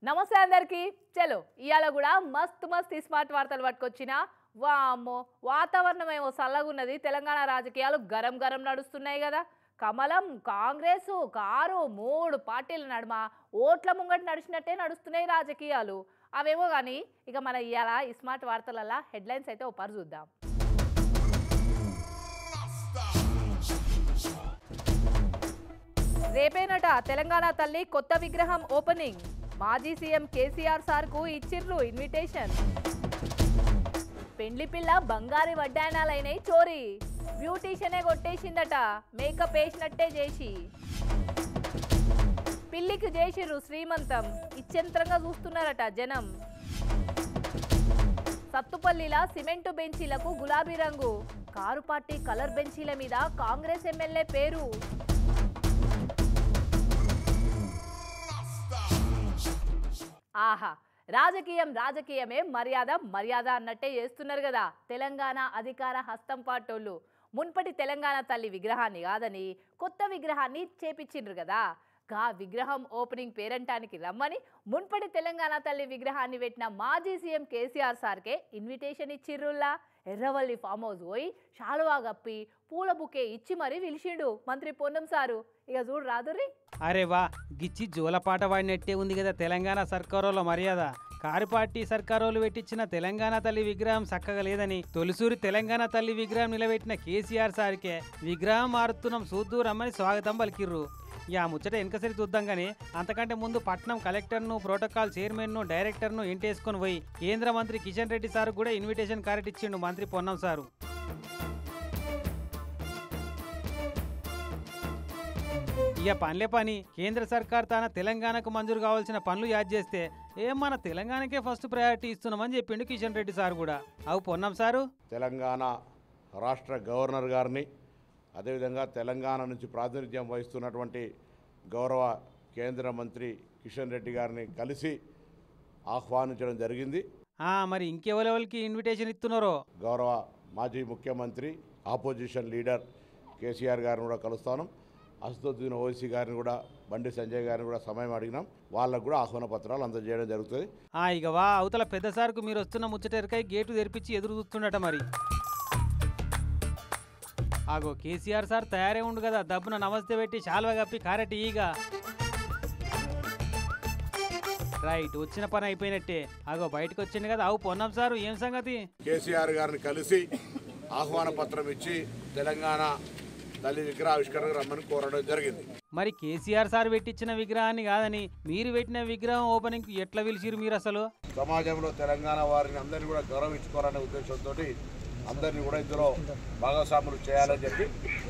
నమస్తే అందరికి చలో ఇయాల కూడా మస్తు స్మార్ట్ వార్తలు పట్టుకొచ్చిన వామ్మో వాతావరణం ఏమో సల్లగున్నది తెలంగాణ రాజకీయాలు గరం గరం నడుస్తున్నాయి కదా కమలం కాంగ్రెస్ కారు మూడు పార్టీల నడుమ ఓట్ల ముంగట నడిచినట్టే నడుస్తున్నాయి రాజకీయాలు అవేమో కానీ ఇక మన ఇయాల ఈ స్మార్ట్ వార్తలల్ల హెడ్లైన్స్ అయితే ఒకసారి చూద్దాం రేపేనట తెలంగాణ తల్లి కొత్త విగ్రహం ఓపెనింగ్ మాజీ సీఎం కేసీఆర్ సార్కు ఇచ్చిర్రు ఇన్విటేషన్ పెండ్లి పిల్ల బంగారి వడ్డానాలైనై చోరీ బ్యూటీషియనే కొట్టేసిందట మేకప్ వేసినట్టే చేసి పిల్లికి చేసిర్రు శ్రీమంతం ఇచ్చెంత్రంగా చూస్తున్నారట జనం సత్తుపల్లిలా సిమెంటు బెంచీలకు గులాబీ రంగు కారు పార్టీ కలర్ బెంచీల మీద కాంగ్రెస్ ఎమ్మెల్యే పేరు ఆహా రాజకీయమే మర్యాద అన్నట్టే చేస్తున్నారు కదా తెలంగాణ అధికార హస్తం పాటోళ్ళు మున్పటి తెలంగాణ తల్లి విగ్రహాన్ని కాదని కొత్త విగ్రహాన్ని చేపించిండ్రు కదా గా విగ్రహం ఓపెనింగ్ పేరంటానికి రమ్మని మున్పటి తెలంగాణ తల్లి విగ్రహాన్ని పెట్టిన మాజీ సీఎం కేసీఆర్ సార్కే ఇన్విటేషన్ ఇచ్చిర్రుల్లా ఎర్రవల్లి ఫామ్ హౌస్ పోయి శాలువా గప్పి పూల బుకే ఇచ్చి మరీ పిలిచిండు మంత్రి పొన్నం సారు ఇక చూడు రాదుర్రి అరే వా గిచ్చి జోలపాట వాడినట్టే ఉంది కదా తెలంగాణ సర్కారోళ్ళ మర్యాద కారు పార్టీ సర్కారోళ్ళు పెట్టించిన తెలంగాణ తల్లి విగ్రహం చక్కగా లేదని తొలిసూరి తెలంగాణ తల్లి విగ్రహం నిలబెట్టిన కేసీఆర్ సార్కే విగ్రహం మారుతున్నాం చూద్దూరమ్మని స్వాగతం పలికిర్రు యా ముచ్చట వెనకసరి చూద్దాం కానీ అంతకంటే ముందు పట్నం కలెక్టర్ను ప్రోటోకాల్ చైర్మన్ను డైరెక్టర్ను ఇంటేసుకొని పోయి కేంద్ర మంత్రి కిషన్ రెడ్డి సార్ కూడా ఇన్విటేషన్ కార్డు ఇచ్చిండు మంత్రి పొన్నం సారు ఇక పనిలే పని కేంద్ర సర్కార్ తన తెలంగాణకు మంజూరు కావాల్సిన పనులు యాద్ చేస్తే మన తెలంగాణకే ఫస్ట్ ప్రయారిటీ ఇస్తున్నామని చెప్పిండు కిషన్ రెడ్డి సార్ కూడా అవు పొన్నం సారు తెలంగాణ రాష్ట్ర గవర్నర్ గారిని అదేవిధంగా తెలంగాణ నుంచి ప్రాతినిధ్యం వహిస్తున్నటువంటి గౌరవ కేంద్ర మంత్రి కిషన్ రెడ్డి గారిని కలిసి ఆహ్వానించడం జరిగింది మరి ఇంకెవరెవరికి ఇన్విటేషన్ ఇస్తున్నారో గౌరవ మాజీ ముఖ్యమంత్రి ఆపోజిషన్ లీడర్ కేసీఆర్ గారిని కూడా కలుస్తాను అసదుద్దీన్ ఓవైసీ గారిని కూడా బండి సంజయ్ గారిని కూడా సమయం అడిగినాం వాళ్ళకు కూడా ఆహ్వాన పత్రాలు అందజేయడం జరుగుతుంది ఇక వా అవతల పెద్ద సార్కు మీరు వస్తున్న ముచ్చటెరకై గేటు తెరిపించి ఎదురు చూస్తుండట మరి ఆగో కేసీఆర్ సార్ తయారే ఉండు కదా దబ్బున నమస్తే పెట్టి శాల్వా కప్పి కారటి ఈగ రైట్ వచ్చిన పని అయిపోయినట్టే ఆగో బయటకు వచ్చింది కదా అవు పొన్నం సారు ఏం సంగతి కేసీఆర్ గారిని కలిసి ఆహ్వాన పత్రం ఇచ్చి తెలంగాణ తల్లి విగ్రహావిష్కరణ రమ్మని కోరడం జరిగింది మరి కేసీఆర్ సార్ పెట్టించిన విగ్రహాన్ని కాదని మీరు పెట్టిన విగ్రహం ఓపెనింగ్ ఎట్లా పిలిచిరు మీరు అసలు సమాజంలో తెలంగాణ వారిని అందరినీ కూడా గౌరవించుకోవాలనే ఉద్దేశంతో అందరినీ కూడా ఇందులో భాగస్వాములు చేయాలని చెప్పి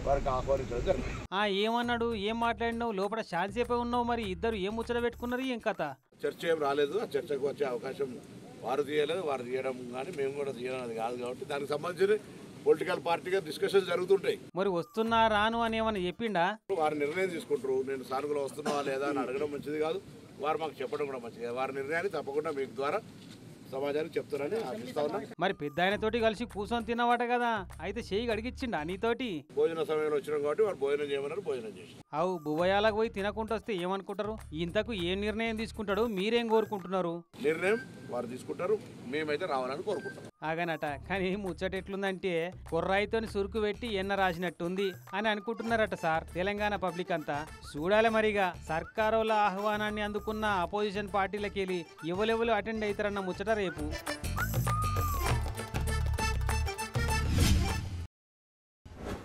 వారికి ఆహ్వానించడం జరిగింది ఏమన్నాడు ఏం మాట్లాడినావు లోపల శాంతిసేపే ఉన్నావు మరి ఇద్దరు ఏం ముచ్చట పెట్టుకున్నారు ఏం కథ చర్చ ఏం రాలేదు ఆ చర్చకు వచ్చే అవకాశం వారు తీయలేదు వారు తీయడం కానీ మేము కూడా తీయడం అది కాదు కాబట్టి దానికి సంబంధించి పొలిటికల్ పార్టీగా డిస్కషన్ జరుగుతుంటాయి మరి వస్తున్నా రాను అని ఏమన్నా చెప్పిండా వారు నిర్ణయం తీసుకుంటారు నేను సానుగులో వస్తున్నావా లేదా అని అడగడం మంచిది కాదు వారు మాకు చెప్పడం కూడా మంచిది కాదు వారి నిర్ణయాన్ని తప్పకుండా మీకు ద్వారా సమాజానికి చెప్తారని ఆశిస్తా ఉన్నా మరి పెద్ద ఆయనతోటి కలిసి కూర్చొని తిన్నవాట కదా అయితే చేయి అడిగిచ్చిండా నీతోటి భోజన సమయంలో వచ్చినాం కాబట్టి వారు భోజనం చేయమన్నారు భోజనం చేసి అవు బువ్వయాలకు పోయి తినకుండా వస్తే ఏమనుకుంటారు ఇంతకు ఏ నిర్ణయం తీసుకుంటాడు మీరేం కోరుకుంటున్నారు నిర్ణయం వారు తీసుకుంటారు మేమైతే రావాలని కోరుకుంటాం ఆగనట కానీ ముచ్చట ఎట్లుందంటే కుర్రాయితోని సురుకు పెట్టి ఎన్న రాసినట్టుంది అని అనుకుంటున్నారట సార్ తెలంగాణ పబ్లిక్ అంతా చూడాలి మరిగా సర్కారోళ్ళ ఆహ్వానాన్ని అందుకున్న అపోజిషన్ పార్టీలకెళ్ళి ఎవరెవరు అటెండ్ అవుతారన్న ముచ్చట రేపు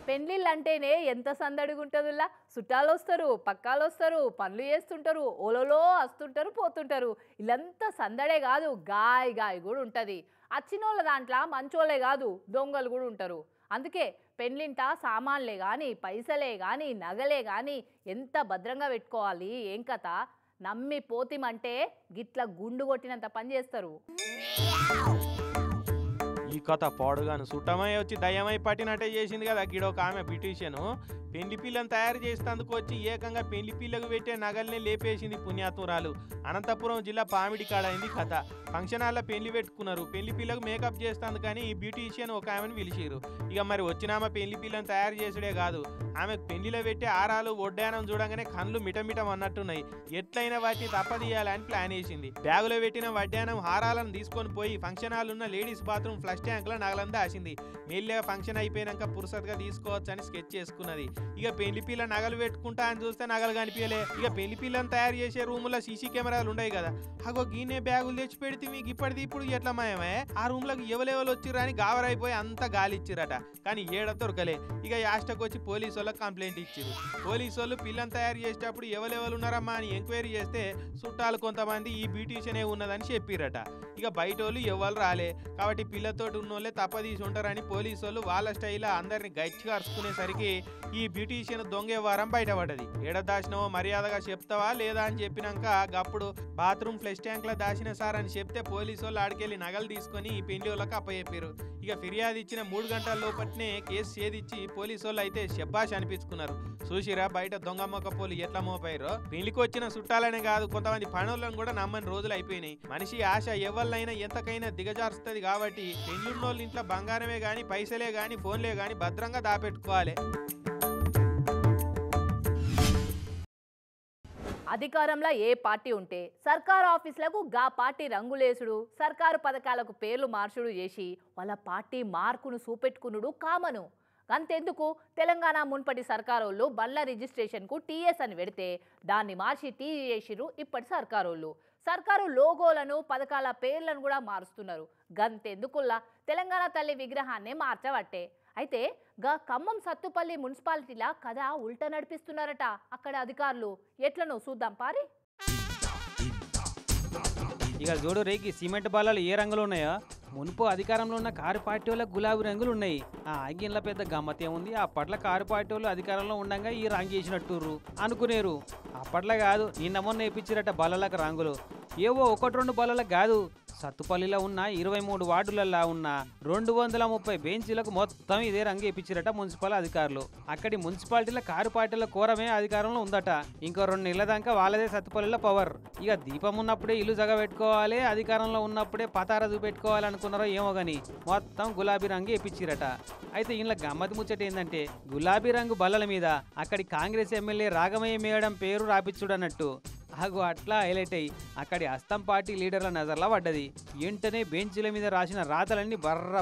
పెండ్లిళ్ళు అంటేనే ఎంత సందడిగుంటుందిలా చుట్టాలు వస్తారు పక్కాలు వస్తారు పనులు చేస్తుంటారు ఓలలో వస్తుంటారు పోతుంటారు ఇల్లంతా సందడే కాదు గాయ కూడా ఉంటుంది వచ్చినోళ్ళ దాంట్లో మంచోళ్ళే కాదు దొంగలు కూడా ఉంటారు అందుకే పెండ్లింట సామాన్లే కానీ పైసలే కానీ నగలే కానీ ఎంత భద్రంగా పెట్టుకోవాలి ఏం కథ నమ్మి పోతిమంటే గిట్ల గుండు కొట్టినంత పని చేస్తారు ఈ కథ పాడుగాను సుట్టమై వచ్చి దయ్యమై పట్టినట్టే చేసింది కదా గిడొక ఆమె పిటిషను. పెళ్లి పిల్లని తయారు చేసేందుకు వచ్చి ఏకంగా పెళ్లి పిల్లకు పెట్టే నగల్ని లేపేసింది పుణ్యాత్మురాలు. అనంతపురం జిల్లా పామిడి కాడ అయింది కథ. ఫంక్షన్ హాల్లో పెళ్లి పెట్టుకున్నారు. పెళ్లి పిల్లకు మేకప్ చేస్తాంది కానీ ఈ బ్యూటీషియన్ ఒక ఆమెను పిలిచిరు. ఇక మరి వచ్చినామా పెళ్లి పిల్లని తయారు చేసుడే కాదు, ఆమెకు పెళ్లిలో పెట్టే ఆరాలు ఒడ్డానం చూడంగానే కళ్ళు మిటమిటం అన్నట్టున్నాయి. ఎట్లయినా వాటిని తప్పదీయాలని ప్లాన్ వేసింది. బ్యాగులో పెట్టిన వడ్డానం హారాలను తీసుకొని పోయి ఫంక్షన్ హాల్ ఉన్న లేడీస్ బాత్రూమ్ ఫ్లష్ ట్యాంక్ లో నగలంతా ఆసింది. మెల్లిగా ఫంక్షన్ అయిపోయినాక పురుసత్గా తీసుకోవచ్చు అని స్కెచ్ చేసుకున్నది. ఇక పెళ్లి పిల్ల నగలు పెట్టుకుంటా అని చూస్తే నగలు కనిపించలే. ఇక పెళ్లి పిల్లని తయారు చేసే రూమ్ లో సీసీ కెమెరాలు ఉన్నాయి కదా, అగో గీనే బ్యాగులు తెచ్చి పెడితే మీకు ఇప్పటిది ఇప్పుడు ఎట్లా మాయమే. ఆ రూమ్ లకు ఎవరెవరు వచ్చిర్రు అని గావరైపోయి అంతా గాలి ఇచ్చిరట. కానీ ఏడ దొరకలే. ఇక యాస్టకు వచ్చి పోలీసు వాళ్ళకి కంప్లైంట్ ఇచ్చిరు. పోలీసు వాళ్ళు పిల్లని తయారు చేసేటప్పుడు ఎవరెవరు ఉన్నారమ్మా అని ఎంక్వైరీ చేస్తే చుట్టాలు కొంతమంది ఈ బ్యూటీషియనే ఉన్నదని చెప్పిరట. ఇక బయట వాళ్ళు ఎవరు రాలే కాబట్టి పిల్లతోటి ఉన్నోళ్ళే తప్పదీసి ఉంటారని పోలీసు వాళ్ళు వాళ్ళ స్టైల్లో అందరిని గట్టిగా అరుచుకునేసరికి ఈ బ్యూటీషియన్ దొంగే వారం బయటపడ్డది. ఏడ దాచినవో మర్యాదగా చెప్తావా లేదా అని చెప్పినాక గప్పుడు బాత్రూమ్ ఫ్లష్ ట్యాంక్ లో దాచిన సార్ అని చెప్తే పోలీసు వాళ్ళు ఆడికెళ్ళి నగలు తీసుకొని ఈ పెళ్లి వాళ్ళకి అప్పచెప్పారు. ఇక ఫిర్యాదు ఇచ్చిన 3 గంటల లోపట్నే కేసు ఛేదించి పోలీసు వాళ్ళు అయితే శబ్బాష్ అనిపించుకున్నారు. చూసిరా బయట దొంగ మొక్క పోలు ఎట్లా మోపారో. పెళ్లికి వచ్చిన చుట్టాలనే కాదు కొంతమంది పనులను కూడా నమ్మని రోజులు అయిపోయినాయి. మనిషి ఆశ ఎవరినైనా ఎంతకైనా దిగజారుస్తుంది కాబట్టి పెళ్లిన్నోళ్ళ ఇంట్లో బంగారమే గాని పైసలే గాని ఫోన్లే గాని భద్రంగా దాపెట్టుకోవాలి. అధికారంలో ఏ పార్టీ ఉంటే సర్కారు ఆఫీసులకు గా పార్టీ రంగులేసుడు, సర్కారు పథకాలకు పేర్లు మార్చుడు చేసి వాళ్ళ పార్టీ మార్కును చూపెట్టుకునుడు కామను. అంతెందుకు తెలంగాణ మున్పటి సర్కారోళ్ళు బండ్ల రిజిస్ట్రేషన్కు టీఎస్ అని పెడితే దాన్ని మార్చి టీ చేసిరు ఇప్పటి సర్కారోళ్ళు. సర్కారు లోగోలను పథకాల పేర్లను కూడా మారుస్తున్నారు. గంతెందుకుల్లా తెలంగాణ తల్లి విగ్రహాన్ని మార్చబట్టే. అయితే గా ఖమ్మం సత్తుపల్లి మున్సిపాలిటీలా కథ ఉల్టా నడిపిస్తున్నారట అక్కడ అధికారులు. ఎట్లనో చూద్దాం పారి. ఇక చూడు రేకి సిమెంట్ బాలాలు ఏ రంగులు ఉన్నాయో, మునుపు అధికారంలో ఉన్న కారు పార్టీ వాళ్ళకి గులాబీ రంగులు ఉన్నాయి. ఆ ఆగిన్ల పెద్ద గమ్మతే ఉంది. అప్పట్లో కారు పార్టీ వాళ్ళు అధికారంలో ఉండగా ఈ రంగు వేసినట్టుర్రు అనుకునేరు. అప్పట్లో కాదు, నిన్న మొన్న వేయించారట బల్లలకు రంగులు. ఏవో 1-2 బల్లలకు కాదు, సత్తుపల్లిలో ఉన్న 23 వార్డులలో ఉన్న 230 బెంచీలకు మొత్తం ఇదే రంగు వేయించారట మున్సిపల్ అధికారులు. అక్కడి మున్సిపాలిటీల కారు పార్టీల కోరమే అధికారంలో ఉందట. ఇంకో 2 నెలల దాకా వాళ్ళదే సత్తుపల్లిలో పవర్. ఇక దీపం ఉన్నప్పుడే ఇల్లు జగబెట్టుకోవాలి, అధికారంలో ఉన్నప్పుడే పతార చూపెట్టుకోవాలి అనుకున్నారో ఏమో గాని మొత్తం గులాబీ రంగు వేయించారట. అయితే ఇంట్లో గమ్మతి ముచ్చట ఏంటంటే గులాబీ రంగు బల్లల మీద అక్కడి కాంగ్రెస్ ఎమ్మెల్యే రాగమయ్య మేడం పేరు రాపిచ్చుడు అన్నట్టు. ఆగు అట్లా హైలైట్ అయ్యి అక్కడి అస్తం పార్టీ లీడర్ల నజర్లా పడ్డది. వెంటనే బెంచీల మీద రాసిన రాతలన్నీ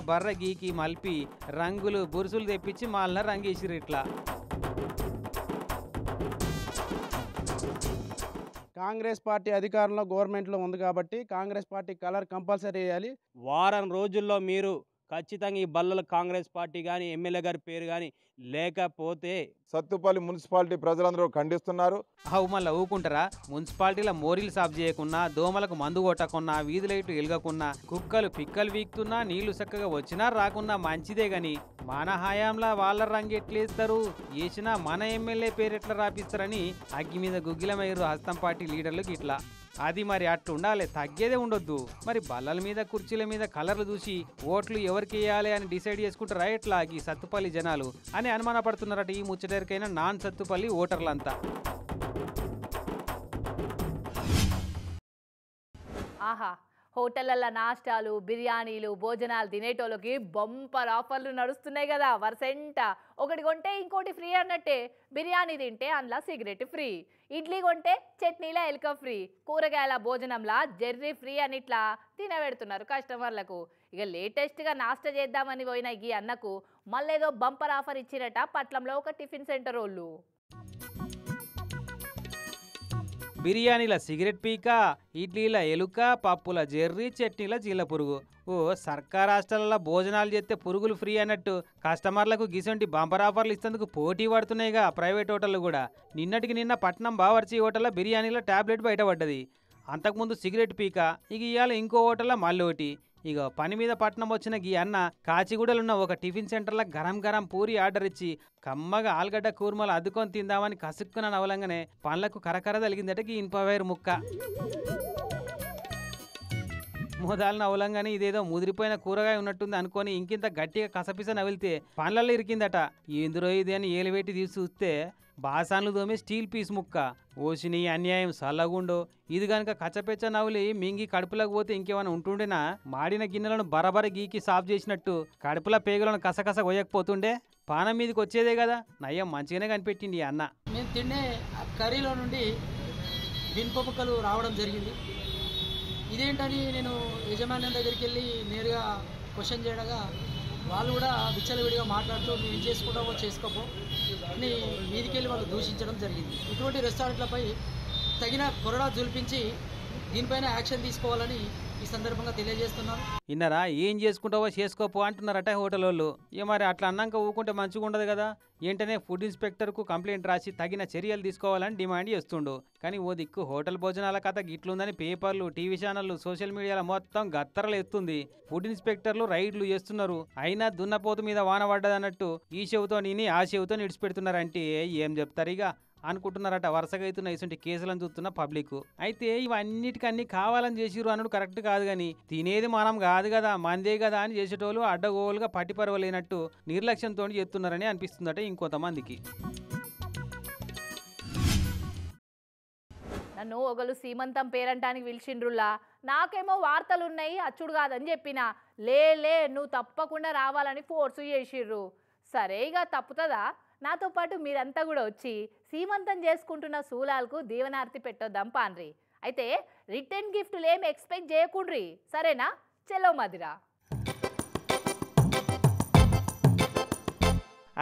బర్ర గీకి మలిపి రంగులు బురుసులు తెప్పించి మాలన రంగేసిరు. ఇట్లా కాంగ్రెస్ పార్టీ అధికారంలో గవర్నమెంట్లో ఉంది కాబట్టి కాంగ్రెస్ పార్టీ కలర్ కంపల్సరీ వేయాలి. వారం రోజుల్లో మీరు ఖచ్చితంగా ఈ బల్లలు కాంగ్రెస్ పార్టీ కానీ ఎమ్మెల్యే గారి పేరు కానీ లేకపోతే సత్తుపల్లి మున్సిపాలిటీ ప్రజలందరూ ఖండిస్తున్నారు. అవు మళ్ళీ ఊకుంటారా? మున్సిపాలిటీల మోరీలు సాఫ్ చేయకున్నా, దోమలకు మందు కొట్టకున్నా, వీధి లైట్లు వెలగకున్నా, కుక్కలు పిక్కలు వీక్తున్నా, నీళ్లు చక్కగా వచ్చినా రాకున్నా మంచిదే గాని మన హయాంలా వాళ్ళ రంగు ఎట్లేస్తారు, వేసినా మన ఎమ్మెల్యే పేరు ఎట్లా రాపిస్తారని అగ్గి మీద గుగ్గిలమయ్యారు హస్తం పార్టీ లీడర్లకు. ఇట్లా అది మరి అట్లా ఉండాలి, తగ్గేదే ఉండొద్దు. మరి బల్లల మీద కుర్చీల మీద కలర్లు చూసి ఓట్లు ఎవరికి వేయాలి అని డిసైడ్ చేసుకుంటారా ఎట్లా ఈ సత్తుపల్లి జనాలు అని అనుమానపడుతున్నారట ఈ ముచ్చటరికైనా నాన్ సత్తుపల్లి ఓటర్లంతా. ఆహా, హోటళ్ల నాష్టాలు, బిర్యానీలు, భోజనాలు తినేటోళ్ళకి బంపర్ ఆఫర్లు నడుస్తున్నాయి కదా వరుసెంట. ఒకటి కొంటే ఇంకోటి ఫ్రీ అన్నట్టే. బిర్యానీ తింటే అందులో సిగరెట్ ఫ్రీ, ఇడ్లీ కొంటే చట్నీలా ఎలుక ఫ్రీ, కూరగాయల భోజనంలా జెర్రీ ఫ్రీ అని ఇట్లా తినబెడుతున్నారు కస్టమర్లకు. ఇక లేటెస్ట్గా నాష్టా చేద్దామని పోయిన ఈ అన్నకు మళ్ళేదో బంపర్ ఆఫర్ ఇచ్చిరట పట్లంలో ఒక టిఫిన్ సెంటర్ వాళ్ళు. బిర్యానీల సిగరెట్ పీక, ఇడ్లీల ఎలుక, పప్పుల జెర్రీ, చట్నీల జీల పురుగు. ఓ సర్కార్ హాస్టళ్లలో భోజనాలు చేస్తే పురుగులు ఫ్రీ అన్నట్టు కస్టమర్లకు గిసొంటి బంపర్ ఆఫర్లు ఇస్తేందుకు పోటీ పడుతున్నాయిగా ప్రైవేట్ హోటళ్ళు కూడా. నిన్నటికి నిన్న పట్నం బావర్చి హోటల్లో బిర్యానీల టాబ్లెట్ బయటపడ్డది. అంతకుముందు సిగరెట్ పీక, ఇక ఇవాళ ఇంకో హోటల్లో మళ్ళీ ఒకటి. ఇక పని మీద పట్నం వచ్చిన గీ అన్న కాచిగూడలున్న ఒక టిఫిన్ సెంటర్లో గరం పూరి ఆర్డర్ ఇచ్చి కమ్మగా ఆలుగడ్డ కూర్మలు అద్దుకొని తిందామని కసుక్కున నవలంగానే పండ్లకు కరకర తలిగిందట గీ ఇన్పవైర్ ముక్క. మోదాలు నవ్వలంగానే ఇదేదో ముదిరిపోయిన కూరగాయ ఉన్నట్టుంది అనుకొని ఇంకింత గట్టిగా కసపిస నవిలితే పండ్లలో ఇరికిందట. ఏందిరో ఇది అని ఏలువేటి తీసి చూస్తే బాసాన్లు దోమే స్టీల్ పీస్ ముక్క. ఓసిని అన్యాయం సల్లగుండో ఇది గనక కచ్చపెచ్చ నవ్వులి మింగి కడుపులోకి పోతే ఇంకేమైనా ఉంటుండేనా? మాడిన గిన్నెలను బరబర గీకి సాఫ్ చేసినట్టు కడుపుల పేగులను కసకస కొయ్యకపోతుండే పానం మీదకి వచ్చేదే కదా. నయ్యం మంచిగానే కనిపెట్టింది ఈ అన్న. మేము తినే కర్రీలో నుండి వినుపముక్కలు రావడం జరిగింది. ఇదేంటని నేను యజమాన్యం దగ్గరికి వెళ్ళి నేరుగా క్వశ్చన్ చేయడగా వాళ్ళు కూడా విచ్చలవిడిగా మాట్లాడుతూ మేము ఏం చేసుకుంటామో చేసుకోపో అని మీదికెళ్ళి వాళ్ళు దూషించడం జరిగింది. ఇటువంటి రెస్టారెంట్లపై తగిన కొరడా జుల్పించి దీనిపైన యాక్షన్ తీసుకోవాలని ఈ సందర్భంగా తెలియజేస్తున్నాను. ఇన్నరా ఏం చేసుకుంటావో చేసుకోపో అంటున్నారట హోటల్ వాళ్ళు. ఇక మరి అట్లా అన్నాక ఊకుంటే మంచిగా ఉండదు కదా. ఏంటనే ఫుడ్ ఇన్స్పెక్టర్కు కంప్లైంట్ రాసి తగిన చర్యలు తీసుకోవాలని డిమాండ్ చేస్తుండు. కానీ ఓ దిక్కు హోటల్ భోజనాల కథ గిట్లుందని పేపర్లు, టీవీ ఛానళ్ళు, సోషల్ మీడియాలో మొత్తం గత్తరలు ఎత్తుంది. ఫుడ్ ఇన్స్పెక్టర్లు రైడ్లు చేస్తున్నారు. అయినా దున్నపోతు మీద వాన పడ్డదన్నట్టు ఈ చెవుతో నిని ఆ చెవుతో నిడిచిపెడుతున్నారంటే ఏం చెప్తారు ఇక అనుకుంటున్నారట. వరుసగా అవుతున్న ఇటువంటి కేసులను చూస్తున్న పబ్లిక్. అయితే ఇవన్నిటికన్నీ కావాలని చేసిరు అనుడు కరెక్ట్ కాదు. కానీ తినేది మనం కాదు కదా, మందే కదా అని చేసేటోళ్ళు అడ్డగోలుగా పట్టిపరవలేనట్టు నిర్లక్ష్యంతో చేస్తున్నారని అనిపిస్తుందట ఇంకొంతమందికి. నన్ను ఒకళ్ళు సీమంతం పేరంటానికి పిలిచిండ్రులా, నాకేమో వార్తలున్నాయి అచ్చుడు కాదని చెప్పిన. లే నువ్వు తప్పకుండా రావాలని ఫోర్సు చేసిర్రు. సరే ఇక తప్పుతుందా? నాతో పాటు మీరంతా కూడా వచ్చి సీమంతం చేసుకుంటున్న శూలాలకు దీవనార్తి పెట్టొద్దాం పాన్రి. అయితే రిటర్న్ గిఫ్ట్లు ఏమి ఎక్స్పెక్ట్ చేయకుండ్రి, సరేనా? చెలో మదిరా.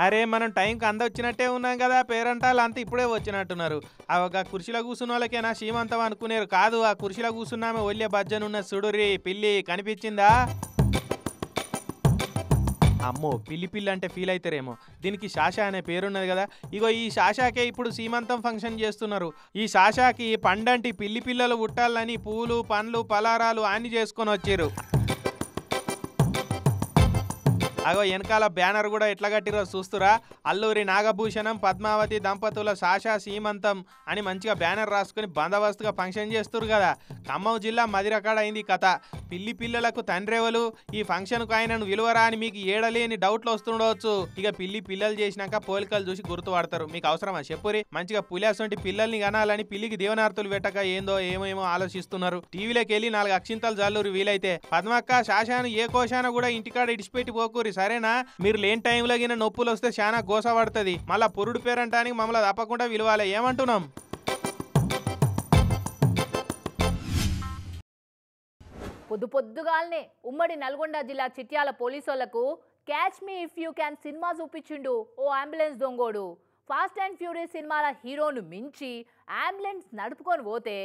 అరే మనం టైంకి అందొచ్చినట్టే ఉన్నాం కదా, పేరంటాలు అంతా ఇప్పుడే వచ్చినట్టున్నారు. ఆ కుర్చీలో కూర్చున్న వాళ్ళకేనా సీమంతం అనుకునేరు కాదు. ఆ కుర్చీలో కూర్చున్నామే ఒళ్ళే బజ్జనున్న సుడురి పిల్లి కనిపించిందా? అమ్మో పిల్లి అంటే ఫీల్ అవుతారేమో. దీనికి శాషా అనే పేరున్నది కదా. ఇగో ఈ శాషాకే ఇప్పుడు సీమంతం ఫంక్షన్ చేస్తున్నారు. ఈ శాషాకి పండంటి పిల్లి పిల్లలు పుట్టాలని పూలు, పండ్లు, పలారాలు అన్ని చేసుకొని వచ్చారు. అగో వెనకాల బ్యానర్ కూడా ఎట్లా కట్టిరో చూస్తురా. అల్లూరి నాగభూషణం పద్మావతి దంపతుల శాషా సీమంతం అని మంచిగా బ్యానర్ రాసుకుని బందోబస్తుగా ఫంక్షన్ చేస్తురు కదా. ఖమ్మం జిల్లా మదిరకాడ అయింది కథ. పిల్లి పిల్లలకు తండ్రెవలు, ఈ ఫంక్షన్కు ఆయనను విలువరా అని మీకు ఏడలేని డౌట్లు వస్తుండవచ్చు. ఇక పిల్లి పిల్లలు చేసినాక పోలికలు చూసి గుర్తుపడతారు. మీకు అవసరమా చెప్పురి? మంచిగా పులియాసంటి పిల్లల్ని కనాలని పిల్లికి దీవనార్తులు పెట్టక ఏందో ఏమేమో ఆలోచిస్తున్నారు. టీవీలోకి వెళ్ళి 4 అక్షింతలు జల్లురు వీలైతే. పద్మక్క శాషాను ఏ కోశాన కూడా ఇంటికాడ ఇడిచిపెట్టి పోకూరి, సరేనా? మీరు లేని టైంలో గిన నొప్పులు వస్తే చాలా గోస పడుతుంది. మళ్ళా పురుడు పేరంటానికి మమ్మల్ని తప్పకుండా విలువాలి. ఏమంటున్నాం? పొద్దుగాల్నే ఉమ్మడి నల్గొండ జిల్లా చిట్యాల పోలీసులకు catch me if you can cinema చూపించిండు ఓ అంబులెన్స్ దొంగోడు. ఫాస్ట్ అండ్ ఫ్యూరియస్ సినిమాల హీరోను మించి అంబులెన్స్ నడుపుకొని పోతే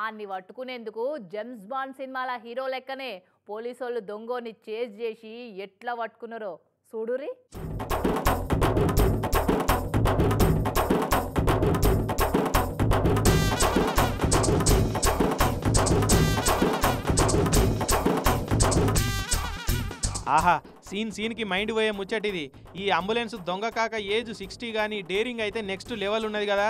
ఆన్ని పట్టుకునేందుకు జేమ్స్ బాండ్ సినిమాల హీరో లెక్కనే పోలీసులు దొంగోని చేజ్ చేసి ఎట్లా పట్టుకున్నారో చూడురి. ఆహా సీన్కి మైండ్ పోయే ముచ్చటిది. ఈ అంబులెన్స్ దొంగ కాక ఏజ్ 60 కానీ డేరింగ్ అయితే నెక్స్ట్ లెవెల్ ఉన్నది కదా.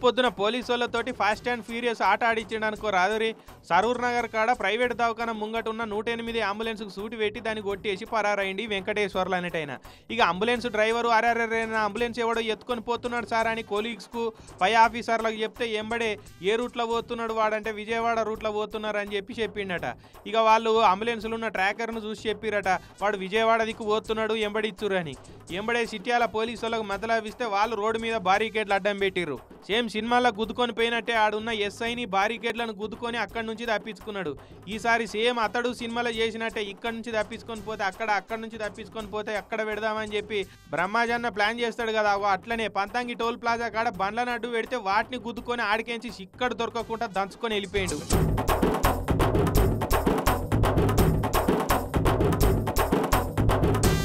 పొద్దున పోలీసు వాళ్ళతోటి ఫాస్ట్ అండ్ ఫ్యూరియస్ ఆట ఆడిచ్చిండు అనుకో రాదురి. సరూర్ నగర్ కాడ ప్రైవేట్ దవాఖాన ముంగట ఉన్న 108 అంబులెన్స్కు సూటి పెట్టి దాన్ని కొట్టేసి పరారైండి వెంకటేశ్వర్లు అనేటైనా. ఇక అంబులెన్స్ డ్రైవరు అరెరెరైనా అంబులెన్స్ ఎవడో ఎత్తుకొని పోతున్నాడు సార్ అని కోలీగ్స్కు పై ఆఫీసర్లకు చెప్తే ఎంబడే ఏ రూట్లో పోతున్నాడు వాడంటే విజయవాడ రూట్లో పోతున్నారు అని చెప్పిండట. ఇక వాళ్ళు అంబులెన్స్లు ఉన్న ట్రాకర్ను చూసి చెప్పిరట వాడు విజయవాడ దిక్కు పోతున్నాడు ఎంబడిచ్చురు అని. ఎంబడే సిట్యాల పోలీసు వాళ్ళకు మతలావిస్తే వాళ్ళు రోడ్డు మీద బారికేడ్లు అడ్డం పెట్టిర్రు. సేమ్ సినిమాలో గుద్దుకొని పోయినట్టే ఆడున్న ఎస్ఐని బారికేడ్లను గుద్దుకొని అక్కడి నుంచి తప్పించుకున్నాడు. ఈసారి సేమ్ అతడు సినిమాలో చేసినట్టే ఇక్కడి నుంచి తప్పించుకొని పోతే అక్కడి నుంచి తప్పించుకొని పోతే అక్కడ పెడదామని చెప్పి బ్రహ్మాజన్న ప్లాన్ చేస్తాడు కదా. అట్లనే పంతంగి టోల్ ప్లాజా కాడ బండ్లను అడ్డు పెడితే వాటిని గుద్దుకొని ఆడికేంచి ఇక్కడ దొరకకుండా దంచుకొని వెళ్ళిపోయాడు.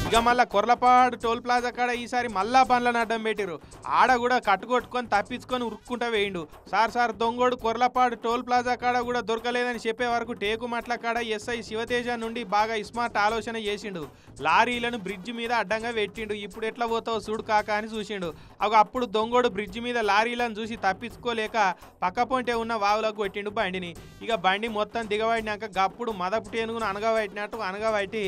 ఇక ఇక మళ్ళీ కొర్లపాడు టోల్ ప్లాజా కాడ ఈసారి మళ్ళా బండ్లను అడ్డం పెట్టిరు. ఆడ కూడా కట్టుకొట్టుకొని తప్పించుకొని ఉరుక్కుంటా వేయిండు. సార్ దొంగోడు కొర్లపాడు టోల్ ప్లాజా కాడ కూడా దొరకలేదని చెప్పే వరకు టేకుమట్ల కాడ ఎస్ఐ శివతేజ నుండి బాగా స్మార్ట్ ఆలోచన చేసిండు. లారీలను బ్రిడ్జ్ మీద అడ్డంగా పెట్టిండు. ఇప్పుడు ఎట్లా పోతావు చూడు కాక అని చూసిండు. అప్పుడు దొంగోడు బ్రిడ్జ్ మీద లారీలను చూసి తప్పించుకోలేక పక్క పొంటే ఉన్న వావులకు కొట్టిండు బండిని. ఇక బండి మొత్తం దిగబడినాక గప్పుడు మదపుటి ఏనుగును అనగబట్టి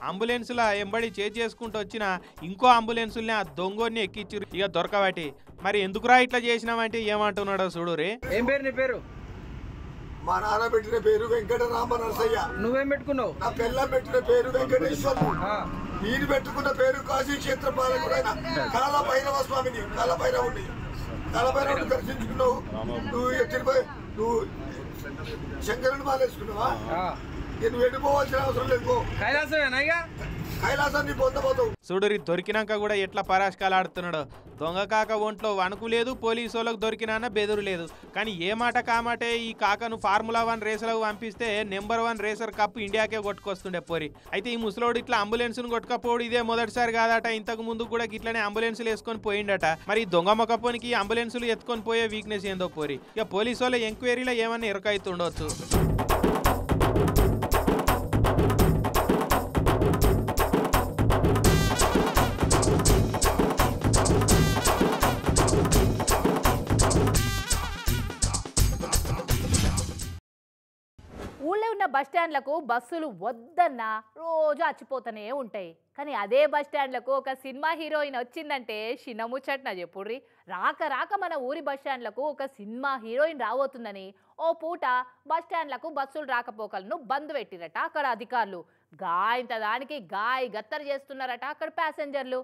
అంబులెన్సుల ఎంబడి చేసుకుంటూ వచ్చిన ఇంకో అంబులెన్సుల్ని ఆ దొంగోడిని ఎక్కించారు. ఇక దొరకబట్టి మరి ఎందుకురా ఇట్లా చేసినామంటే ఏమంటున్నాడో చూడు రే. ఏం పేరు నీ పేరు? మా నాన్న పెట్టిన పేరు వెంకటరామ నరసయ్య. నువ్వేం పెట్టుకున్నావు? నా పిల్ల పెట్టిన పేరు వెంకటేశ్వర్. ఈయన పెట్టుకున్న పేరు కాశీ క్షేత్ర పాలకుడైన కాలభైరవ స్వామిని. కాలభైరవుని దర్శించుకున్నావు. నువ్వు శంకరుని మాలేసుకున్నావా? నువ్వు వెళ్ళిపోవాల్సిన అవసరం లేదు. కైలాసాన్ని పొందబోతావు. చూడురి దొరికినాక కూడా ఎట్లా పరాశకాలు ఆడుతున్నాడు. దొంగ కాక ఒంట్లో వణుకు లేదు, పోలీసు వాళ్ళకు దొరికినా బెదురు లేదు. కానీ ఏ మాట కామాటే ఈ కాకను ఫార్ములా 1 రేసులకు పంపిస్తే నెంబర్ 1 రేసర్ కప్ ఇండియాకే కొట్టుకొస్తుండే పోరి. అయితే ఈ ముసలోడు ఇట్లా అంబులెన్స్ను కొట్టుకపోవడం ఇదే మొదటిసారి కాదట. ఇంతకు ముందు కూడా ఇట్లనే అంబులెన్సులు వేసుకొని పోయిండట. మరి దొంగ మొక్కపోనికి అంబులెన్సులు ఎత్తుకొని పోయే వీక్నెస్ ఏందో పోరి. ఇక పోలీసు వాళ్ళ ఎంక్వైరీలో ఏమన్నా ఎరకైతుండొచ్చు. ఊళ్ళో ఉన్న బస్టాండ్లకు బస్సులు వద్దన్నా రోజు అచ్చిపోతూనే ఉంటాయి. కానీ అదే బస్టాండ్లకు ఒక సినిమా హీరోయిన్ వచ్చిందంటే చిన్నముచ్చట్న చెప్పుర్రి. రాక మన ఊరి బస్టాండ్లకు ఒక సినిమా హీరోయిన్ రాబోతుందని ఓ పూట బస్టాండ్లకు బస్సులు రాకపోకలను బంద్ పెట్టిరట అక్కడ అధికారులు. ఇంత దానికి గత్తరు చేస్తున్నారట అక్కడ ప్యాసింజర్లు.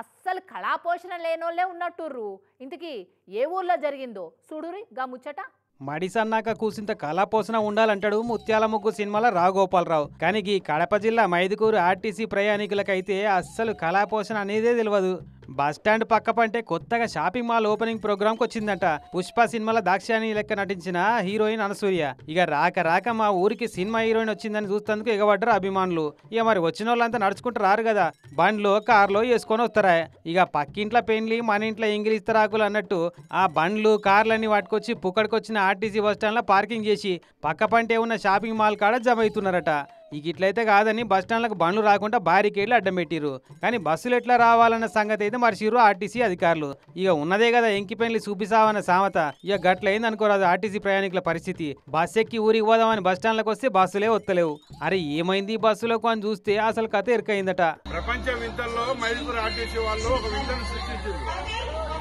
అస్సలు కళాపోషణ లేనోళ్లే ఉన్నట్టుర్రు. ఇంతకీ ఏ ఊర్లో జరిగిందో చూడురి గా ముచ్చట. మడిసన్నాక కూసింత కళాపోషణ ఉండాలంటాడు ముత్యాల ముగ్గు సినిమాల రాఘోపాలరావు. కానీ ఈ కడప జిల్లా మైదుకూరు ఆర్టీసీ ప్రయాణికులకైతే అస్సలు కళాపోషణ అనేదే తెలియదు. బస్టాండ్ పక్కపంటే కొత్తగా షాపింగ్ మాల్ ఓపెనింగ్ ప్రోగ్రామ్కి వచ్చిందంట. పుష్ప సినిమాల దాక్షాయణి లెక్క నటించిన హీరోయిన్ అనసూయ. ఇక రాక మా ఊరికి సినిమా హీరోయిన్ వచ్చిందని చూస్తేందుకు ఎగబడ్డారు అభిమానులు. ఇక మరి వచ్చిన వాళ్ళంతా నడుచుకుంటూ రారు కదా, బండ్లో కార్లో వేసుకొని వస్తారా. ఇక పక్కింట్లో పెండ్లి మన ఇంట్లో ఇంగ్లీష్ తరాకులు అన్నట్టు ఆ బండ్లు కార్లన్నీ వాటికొచ్చి పుక్కడికొచ్చిన ఆర్టీసీ బస్టాండ్లో పార్కింగ్ చేసి పక్కపంటే ఉన్న షాపింగ్ మాల్ కాడ జమ అవుతున్నారట. ఇక ఇట్లయితే కాదని బస్టాండ్లకు బండ్లు రాకుండా బారికేడ్లు అడ్డం పెట్టిరు. కానీ బస్సులు ఎట్లా రావాలన్న సంగతి అయితే మర్చిరు ఆర్టీసీ అధికారులు. ఇక ఉన్నదే కదా ఎంకి పెళ్లి చూపిసావన్న సామెత. ఇక గట్లయింది అనుకోరాదు ఆర్టీసీ ప్రయాణికుల పరిస్థితి. బస్సు ఎక్కి ఊరికి పోదామని బస్టాండ్లకు వస్తే బస్సులే వస్తలేవు. అరే ఏమైంది బస్సులకు అని చూస్తే అసలు కథ ఎరుకైందట. ప్రపంచ వింతల్లో మైదుకూరు ఆర్టీసీ వాళ్ళు ఒక వింతను సృష్టించారు.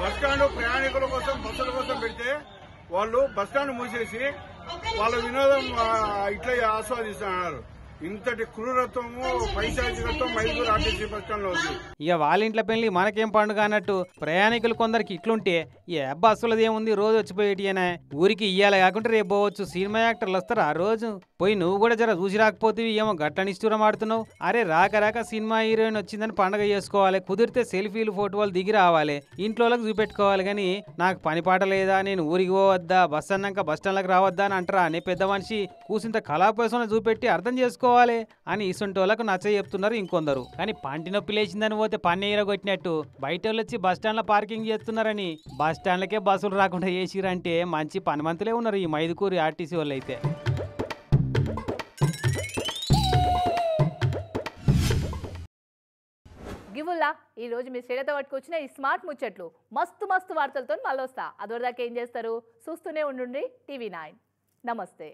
బస్టాండ్ ప్రయాణికుల కోసం బస్సుల కోసం పెడితే వాళ్ళు బస్టాండ్ మూసేసి వాళ్ళ వినోదం ఇట్లా ఆస్వాదిస్తున్నారు. ఇంతటి క్రూరత్వము పైశాచికత్వం మైదుకూరు ఆర్టీసీ బస్టాండ్ లో ఉంది. ఇక వాళ్ళ ఇంట్లో పెళ్లి మనకేం పండుగ అన్నట్టు ప్రయాణికులు కొందరికి ఇట్లుంటే ఏ బస్సులది ఏముంది రోజు వచ్చిపోయేటియేనా. ఊరికి ఇయ్యాలి కాకుండా రేపు పోవచ్చు. సినిమా యాక్టర్లు వస్తారు ఆ రోజు పోయి నువ్వు కూడా జర చూసి రాకపోతే ఏమో గట్ల నిష్ఠూరం ఆడుతున్నావు. అరే రాక సినిమా హీరోయిన్ వచ్చిందని పండుగ చేసుకోవాలి. కుదిరితే సెల్ఫీలు ఫోటోలు దిగి రావాలి, ఇంట్లోకి చూపెట్టుకోవాలి. కానీ నాకు పని పాట లేదా, నేను ఊరికి పోవద్దా, బస్ అన్నాక బస్ స్టాండ్లకు రావద్దా అని అంటారా అనే పెద్ద మనిషి కూసింత కళాపోషణ చూపెట్టి అర్థం చేసుకోవాలి అని ఇసుంటోళ్లకు నచ్చ చెప్తున్నారు ఇంకొందరు. కానీ పంటి నొప్పి లేచిందని పోతే పన్ను ఎరగొట్టినట్టు బయట వాళ్ళు వచ్చి బస్ స్టాండ్ లో పార్కింగ్ చేస్తున్నారని బస్ స్టాండ్లకే బస్సులు రాకుండా చేసిరంటే మంచి పనిమంతులే ఉన్నారు ఈ మైదుకూరు ఆర్టీసీ వాళ్ళు అయితే. గివుల్లా ఈ రోజు మీ శ్రేణతో పట్టుకొచ్చిన ఈ స్మార్ట్ ముచ్చట్లు మస్తు వార్తలతో మళ్ళీ వస్తా. అదొరదాకా ఏం చేస్తారు చూస్తూనే ఉండండి టీవీ 9. నమస్తే.